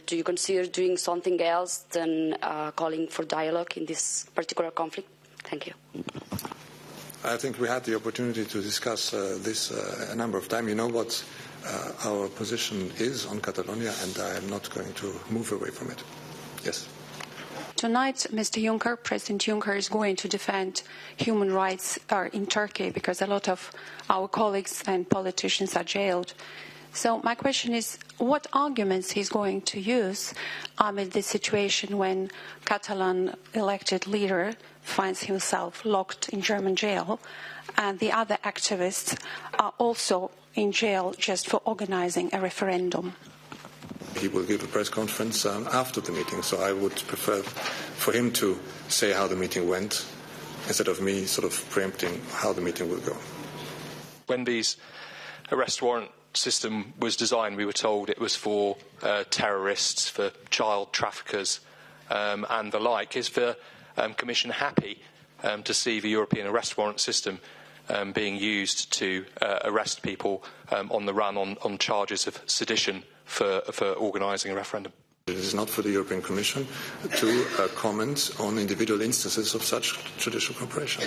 Do you consider doing something else than calling for dialogue in this particular conflict? Thank you. I think we had the opportunity to discuss this a number of times. You know what our position is on Catalonia, and I am not going to move away from it. Yes. Tonight, Mr. Juncker, President Juncker, is going to defend human rights in Turkey because a lot of our colleagues and politicians are jailed. So my question is, what arguments he's going to use amid this situation when Catalan elected leader finds himself locked in German jail and the other activists are also in jail just for organizing a referendum? He will give a press conference after the meeting, so I would prefer for him to say how the meeting went instead of me sort of preempting how the meeting will go. When these arrest warrant system was designed, we were told it was for terrorists, for child traffickers and the like. Is the Commission happy to see the European arrest warrant system being used to arrest people on the run on charges of sedition for organising a referendum? It is not for the European Commission to comment on individual instances of such judicial cooperation.